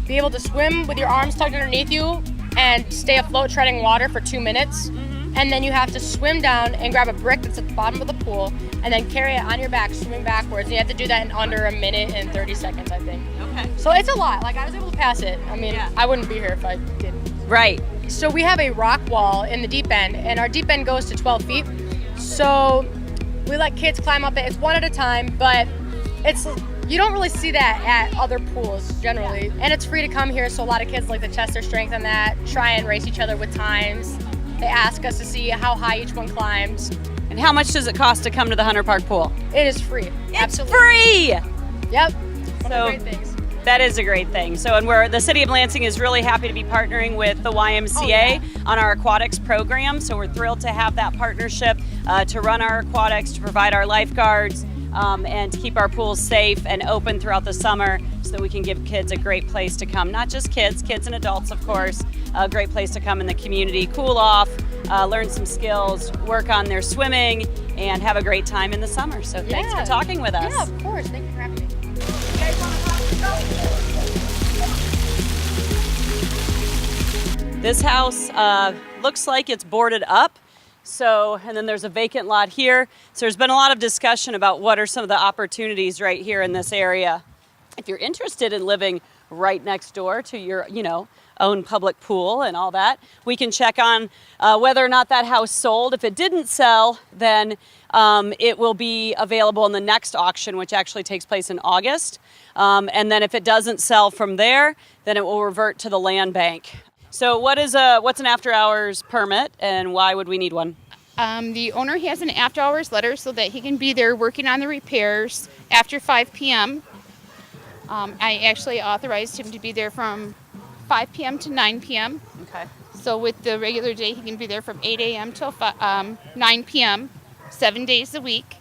be able to swim with your arms tucked underneath you and stay afloat treading water for 2 minutes. Mm-hmm. And then you have to swim down and grab a brick that's at the bottom of the pool and then carry it on your back, swimming backwards. And you have to do that in under a minute and 30 seconds, I think. Okay. So it's a lot. I was able to pass it. I mean, I wouldn't be here if I didn't. Right. So we have a rock wall in the deep end, and our deep end goes to 12 feet. So we let kids climb up it. It's one at a time, but you don't really see that at other pools generally. Yeah. And it's free to come here, so a lot of kids like to test their strength on that, try and race each other with times. They ask us to see how high each one climbs. And how much does it cost to come to the Hunter Park Pool? It is free. It's absolutely free! Yep. One of the great things. That is a great thing. So, and the city of Lansing is really happy to be partnering with the YMCA on our aquatics program. So we're thrilled to have that partnership to run our aquatics, to provide our lifeguards, and to keep our pools safe and open throughout the summer so that we can give kids a great place to come. Not just kids and adults, of course. A great place to come in the community, cool off, learn some skills, work on their swimming, and have a great time in the summer. So thanks for talking with us. Yeah, of course. Thank you for having me. This house looks like it's boarded up. So, and then there's a vacant lot here. So there's been a lot of discussion about what are some of the opportunities right here in this area. If you're interested in living right next door to your, own public pool and all that, we can check on whether or not that house sold. If it didn't sell, then it will be available in the next auction, which actually takes place in August. And then if it doesn't sell from there, then it will revert to the land bank. So what's an after-hours permit, and why would we need one? The owner has an after-hours letter so that he can be there working on the repairs after 5 p.m. I actually authorized him to be there from 5 p.m. to 9 p.m. Okay. So with the regular day, he can be there from 8 a.m. till 9 p.m., 7 days a week.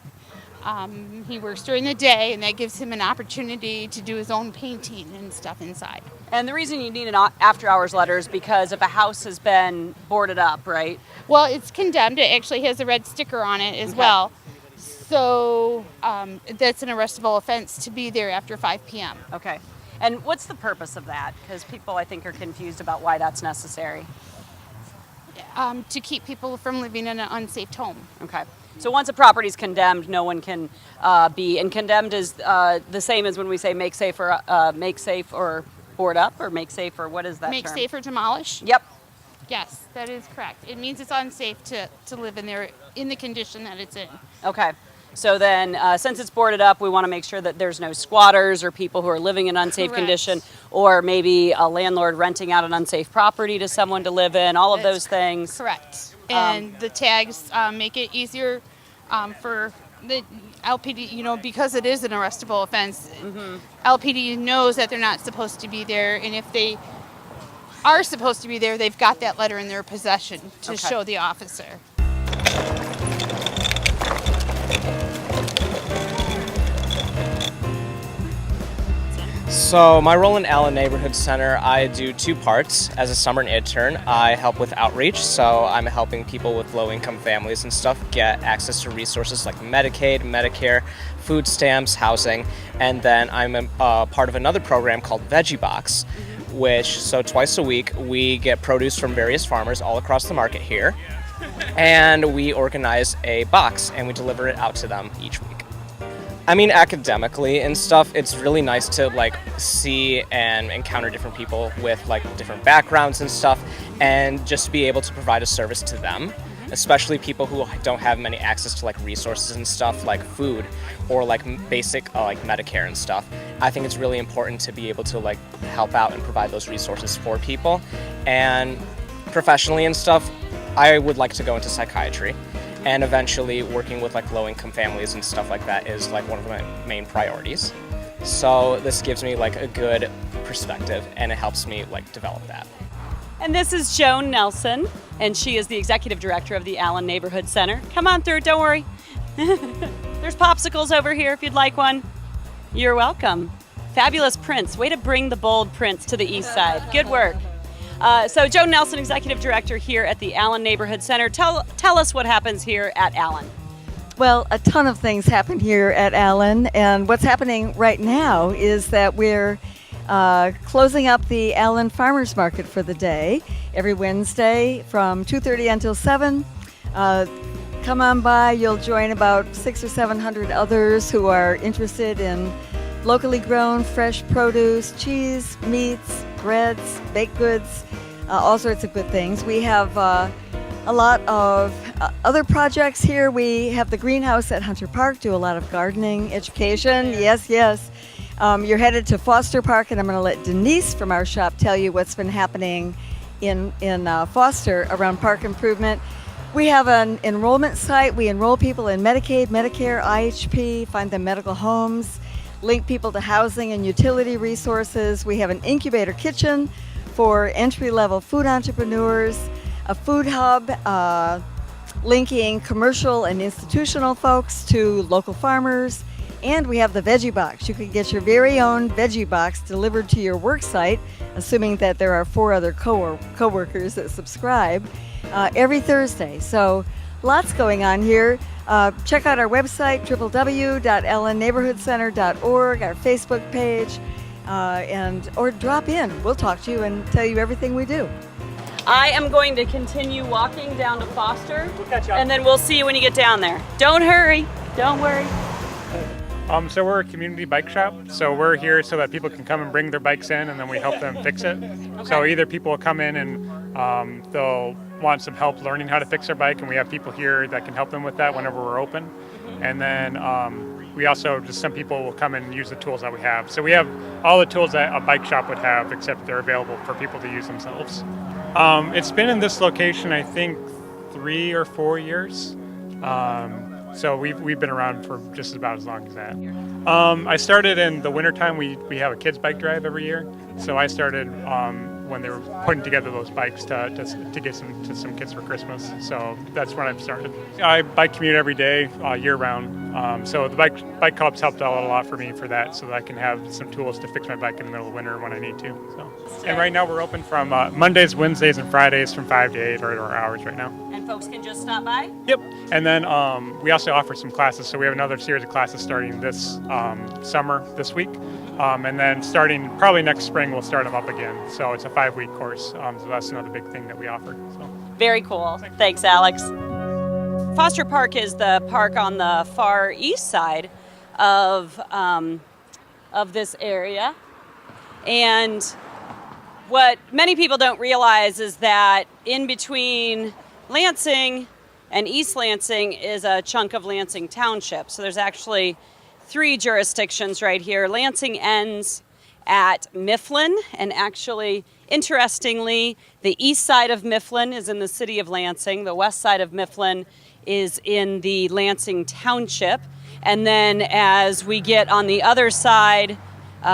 He works during the day, and that gives him an opportunity to do his own painting and stuff inside. And the reason you need an after-hours letter is because if a house has been boarded up, right? Well, it's condemned. It actually has a red sticker on it as well. So that's an arrestable offense to be there after 5 p.m. Okay. And what's the purpose of that? Because people, I think, are confused about why that's necessary. To keep people from living in an unsafe home. Okay. So once a property is condemned, no one can be. And condemned is the same as when we say make safe or board up, or make safe, or what is that Make term? safe or demolish? Yep. Yes, that is correct. It means it's unsafe to live in there in the condition that it's in. Okay. So then, since it's boarded up, we want to make sure that there's no squatters or people who are living in unsafe condition, or maybe a landlord renting out an unsafe property to someone to live in, all of those things. Correct. And the tags make it easier for the LPD, because it is an arrestable offense. Mm-hmm. LPD knows that they're not supposed to be there, and if they are supposed to be there, they've got that letter in their possession to show the officer. So my role in Allen Neighborhood Center, I do two parts. As a summer intern, I help with outreach, so I'm helping people with low-income families and stuff get access to resources like Medicaid, Medicare, food stamps, housing, and then I'm a part of another program called Veggie Box, which, so twice a week, we get produce from various farmers all across the market here, and we organize a box and we deliver it out to them each week. I mean, academically and stuff, it's really nice to like see and encounter different people with like different backgrounds and stuff, and just be able to provide a service to them, especially people who don't have many access to like resources and stuff like food or like basic like Medicare and stuff. I think it's really important to be able to like help out and provide those resources for people. And professionally and stuff, I would like to go into psychiatry. And eventually working with like low-income families and stuff like that is like one of my main priorities. So this gives me like a good perspective, and it helps me like develop that. And this is Joan Nelson, and she is the executive director of the Allen Neighborhood Center. Come on through, don't worry. There's popsicles over here if you'd like one. You're welcome. Fabulous prints. Way to bring the bold prints to the east side. Good work. So Joan Nelson, Executive Director here at the Allen Neighborhood Center. Tell us what happens here at Allen. Well, a ton of things happen here at Allen, and what's happening right now is that we're closing up the Allen Farmers Market for the day every Wednesday from 2:30 until 7. Come on by. You'll join about 600 or 700 others who are interested in locally grown fresh produce, cheese, meats, breads, baked goods, all sorts of good things. We have a lot of other projects here. We have the greenhouse at Hunter Park, do a lot of gardening, education. Yes. You're headed to Foster Park, and I'm going to let Denise from our shop tell you what's been happening in Foster around park improvement. We have an enrollment site. We enroll people in Medicaid, Medicare, IHP, find them medical homes, link people to housing and utility resources. We have an incubator kitchen for entry-level food entrepreneurs, a food hub linking commercial and institutional folks to local farmers, and we have the Veggie Box. You can get your very own Veggie Box delivered to your work site, assuming that there are 4 other co-workers that subscribe, every Thursday. So lots going on here. Check out our website, www.allenneighborhoodcenter.org, our Facebook page, or drop in. We'll talk to you and tell you everything we do. I am going to continue walking down to Foster, and then we'll see you when you get down there. Don't hurry. Don't worry. So we're a community bike shop, so we're here so that people can come and bring their bikes in, and then we help them fix it. Okay. So either people will come in and they'll want some help learning how to fix their bike, and we have people here that can help them with that whenever we're open. And then we also, just some people will come and use the tools that we have. So we have all the tools that a bike shop would have, except they're available for people to use themselves. It's been in this location, I think, 3 or 4 years. So we've been around for just about as long as that. I started in the wintertime. We have a kids bike drive every year. So I started when they were putting together those bikes to get to some kids for Christmas. So that's when I started. I bike commute every day, year round. So the bike club's helped out a lot for me for that, so that I can have some tools to fix my bike in the middle of winter when I need to. So. And right now we're open from Mondays, Wednesdays, and Fridays from 5 to 8 are our hours right now. And folks can just stop by? Yep. And then we also offer some classes. So we have another series of classes starting this summer, this week. And then starting probably next spring, we'll start them up again. So it's a 5-week course. So that's another big thing that we offer. So. Very cool. Thanks, Alex. Foster Park is the park on the far east side of this area. And what many people don't realize is that in between Lansing and East Lansing is a chunk of Lansing Township. So there's actually 3 jurisdictions right here. Lansing ends at Mifflin, and actually, interestingly, the east side of Mifflin is in the city of Lansing. The west side of Mifflin is in the Lansing Township. And then as we get on the other side,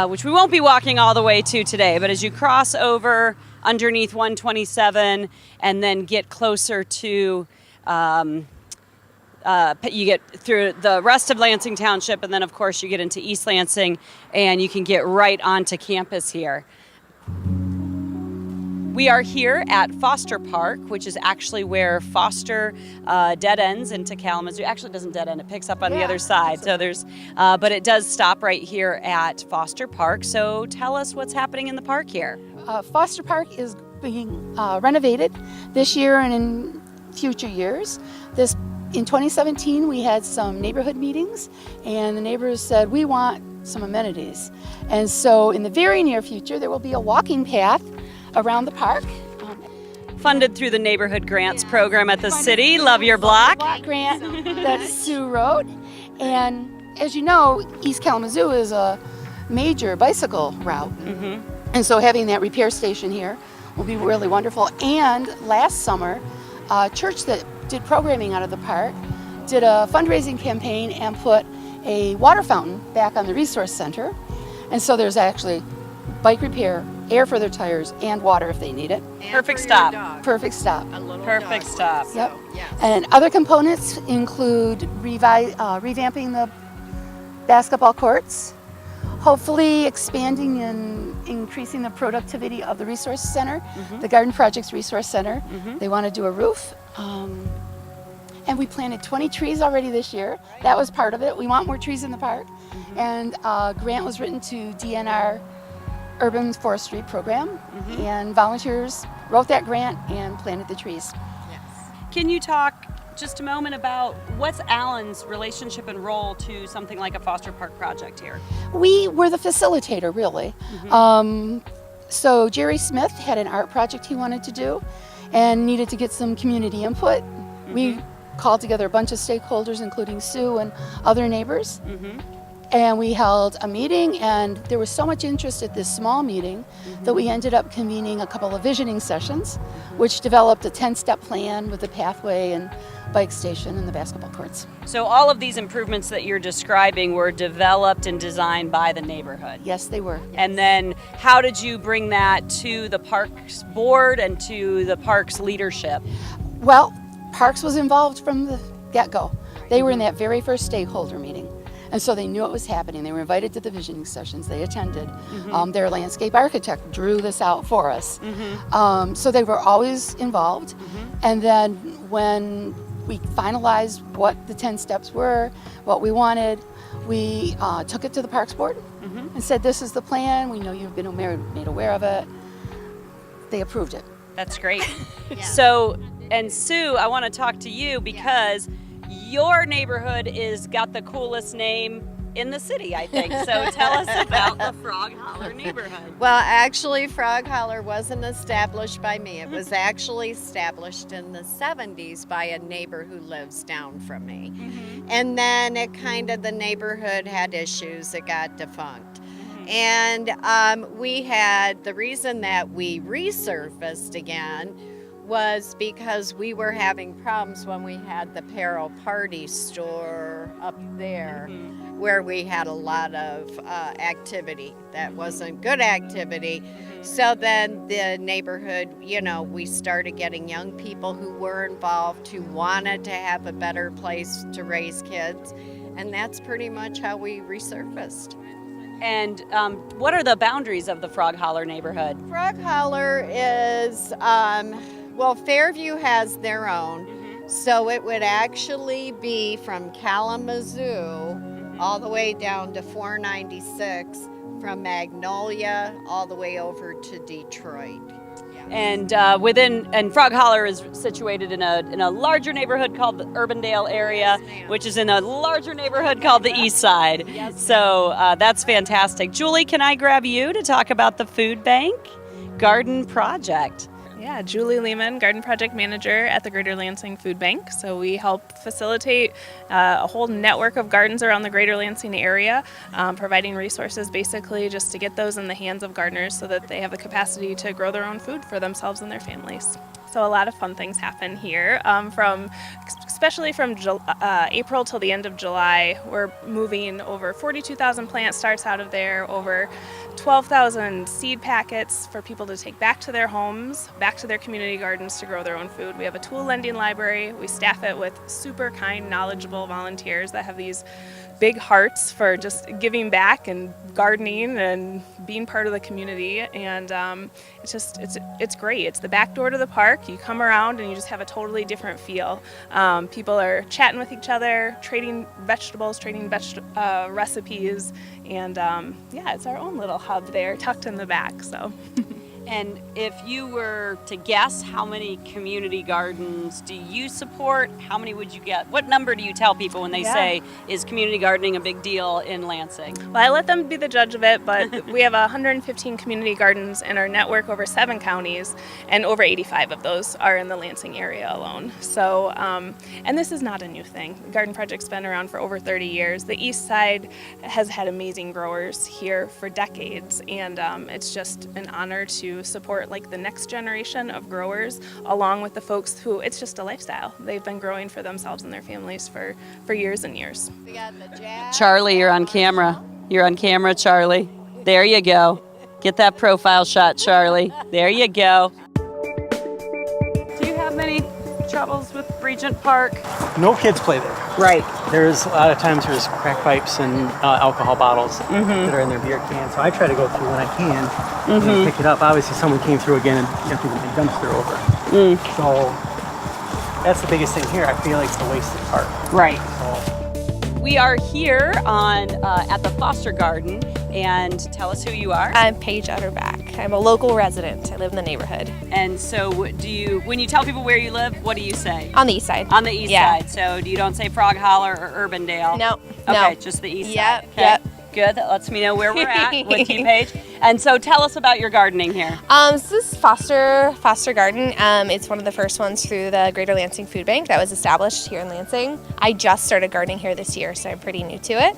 which we won't be walking all the way to today, but as you cross over underneath 127 and then get closer to you get through the rest of Lansing Township, and then of course you get into East Lansing, and you can get right onto campus here. We are here at Foster Park, which is actually where Foster dead ends into Kalamazoo. Actually, it doesn't dead end; it picks up on the other side. So but it does stop right here at Foster Park. So tell us what's happening in the park here. Foster Park is being renovated this year and in future years. In 2017, we had some neighborhood meetings, and the neighbors said, we want some amenities. And so in the very near future, there will be a walking path around the park. Funded through the Neighborhood Grants program at the city. Love your block. Grant that Sue wrote. And as you know, East Kalamazoo is a major bicycle route. And so having that repair station here will be really wonderful. And last summer, a church that did programming out of the park did a fundraising campaign and put a water fountain back on the resource center. And so there's actually bike repair, air for their tires, and water if they need it. Perfect stop. Perfect stop. Perfect stop. Yep. And other components include revamping the basketball courts, hopefully expanding and increasing the productivity of the resource center, the Garden Projects Resource Center. They want to do a roof. And we planted 20 trees already this year. That was part of it. We want more trees in the park. And a grant was written to DNR Urban Forestry Program, and volunteers wrote that grant and planted the trees. Can you talk just a moment about what's Allen's relationship and role to something like a Foster Park project here? We were the facilitator, really. So Jerry Smith had an art project he wanted to do and needed to get some community input. We called together a bunch of stakeholders, including Sue and other neighbors. And we held a meeting, and there was so much interest at this small meeting that we ended up convening a couple of visioning sessions, which developed a 10-step plan with the pathway and bike station and the basketball courts. So all of these improvements that you're describing were developed and designed by the neighborhood? Yes, they were. And then how did you bring that to the Parks Board and to the Parks leadership? Well, Parks was involved from the get-go. They were in that very first stakeholder meeting. And so they knew it was happening. They were invited to the visioning sessions. They attended. Their landscape architect drew this out for us. So they were always involved. And then when we finalized what the 10 steps were, what we wanted, we took it to the Parks Board and said, this is the plan. We know you've been made aware of it. They approved it. That's great. So, and Sue, I want to talk to you because your neighborhood is got the coolest name in the city, I think. So tell us about the Frog Holler neighborhood. Well, actually, Frog Holler wasn't established by me. It was actually established in the 70s by a neighbor who lives down from me. And then the neighborhood had issues. It got defunct. And the reason that we resurfaced again was because we were having problems when we had the Peril Party store up there, where we had a lot of activity that wasn't good activity. So then the neighborhood, we started getting young people who were involved, who wanted to have a better place to raise kids, and that's pretty much how we resurfaced. And what are the boundaries of the Frog Holler neighborhood? Frog Holler is, Fairview has their own, so it would actually be from Kalamazoo all the way down to 496, from Magnolia all the way over to Detroit. And and Frog Holler is situated in a larger neighborhood called the Urbandale area, which is in a larger neighborhood called the East Side. So that's fantastic. Julie, can I grab you to talk about the food bank garden project? Yeah, Julie Lehman, Garden Project Manager at the Greater Lansing Food Bank. So we help facilitate a whole network of gardens around the Greater Lansing area, providing resources basically just to get those in the hands of gardeners so that they have the capacity to grow their own food for themselves and their families. So a lot of fun things happen here, especially from April till the end of July. We're moving over 42,000 plant starts out of there, over 12,000 seed packets for people to take back to their homes, back to their community gardens to grow their own food. We have a tool lending library. We staff it with super kind, knowledgeable volunteers that have these big hearts for just giving back and gardening and being part of the community. And it's great. It's the back door to the park. You come around and you just have a totally different feel. People are chatting with each other, trading vegetables, trading recipes, and yeah, it's our own little hub there tucked in the back. So. And if you were to guess, how many community gardens do you support? How many would you get? What number do you tell people when they say, is community gardening a big deal in Lansing? Well, I let them be the judge of it, but we have 115 community gardens in our network over 7 counties, and over 85 of those are in the Lansing area alone. So, and this is not a new thing. The Garden Project's been around for over 30 years. The East Side has had amazing growers here for decades, and it's just an honor to support like the next generation of growers, along with the folks who, it's just a lifestyle. They've been growing for themselves and their families for years and years. We got the jazz. Charlie, you're on camera. You're on camera, Charlie. There you go. Get that profile shot, Charlie. There you go. Do you have many troubles with Regent Park? No kids play there. Right. There's a lot of times there's crack pipes and alcohol bottles that are in their beer cans. So I try to go through when I can and pick it up. Obviously, someone came through again and emptied the big dumpster over. So that's the biggest thing here. I feel like it's a wasted park. Right. So. We are here on at the Foster Garden, and tell us who you are. I'm Paige Utterback. I'm a local resident. I live in the neighborhood. And so when you tell people where you live, what do you say? On the east side. On the east side. So you don't say Frog Holler or Urbandale? No. Okay, no. just the east Yep, side. Okay. Yep. Good, that lets me know where we're at with you, Paige. And so tell us about your gardening here. This is Foster Garden. It's one of the first ones through the Greater Lansing Food Bank that was established here in Lansing. I just started gardening here this year, so I'm pretty new to it.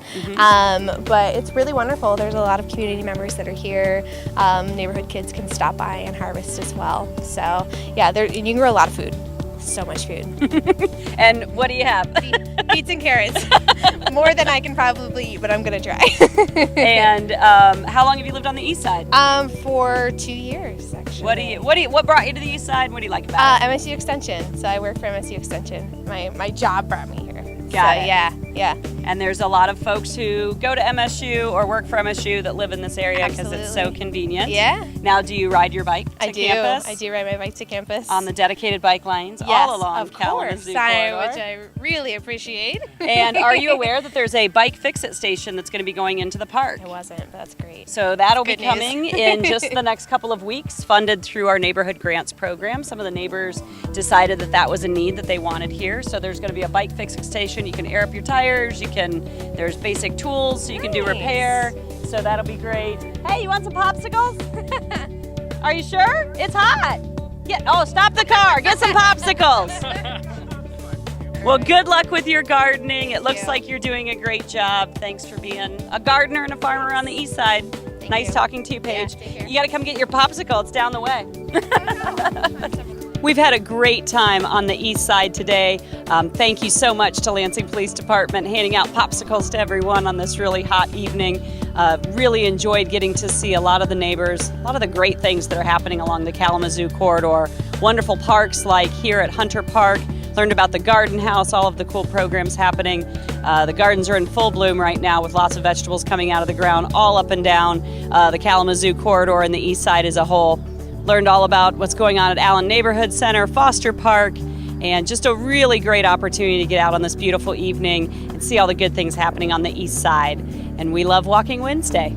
But it's really wonderful. There's a lot of community members that are here. Neighborhood kids can stop by and harvest as well. So yeah, you can grow a lot of food. So much food. And what do you have? Beets and carrots. More than I can probably eat, but I'm gonna try. And how long have you lived on the east side? For 2 years, actually. What brought you to the east side? What do you like about it? MSU Extension. So I work for MSU Extension. My job brought me here. Got it. Yeah. And there's a lot of folks who go to MSU or work for MSU that live in this area because it's so convenient. Yeah. Now, do you ride your bike to campus? I do ride my bike to campus. On the dedicated bike lanes all along Kalamazoo corridor. Which I really appreciate. And are you aware that there's a bike fix-it station that's going to be going into the park? I wasn't, but that's great. So that'll be Good news. coming in just the next couple of weeks, funded through our neighborhood grants program. Some of the neighbors decided that was a need that they wanted here. So there's going to be a bike fix-it station. You can air up your tires. There's basic tools so you can do repair. So that'll be great. Hey, you want some popsicles? Are you sure? It's hot. Stop the car. Get some popsicles. Well, good luck with your gardening. It looks like you're doing a great job. Thanks for being a gardener and a farmer on the east side. Nice talking to you, Paige. You got to come get your popsicle. It's down the way. We've had a great time on the east side today. Thank you so much to Lansing Police Department handing out popsicles to everyone on this really hot evening. Really enjoyed getting to see a lot of the neighbors, a lot of the great things that are happening along the Kalamazoo corridor. Wonderful parks like here at Hunter Park. Learned about the garden house, all of the cool programs happening. The gardens are in full bloom right now with lots of vegetables coming out of the ground all up and down the Kalamazoo corridor and the east side as a whole. Learned all about what's going on at Allen Neighborhood Center, Foster Park, and just a really great opportunity to get out on this beautiful evening and see all the good things happening on the east side. And we love Walking Wednesday.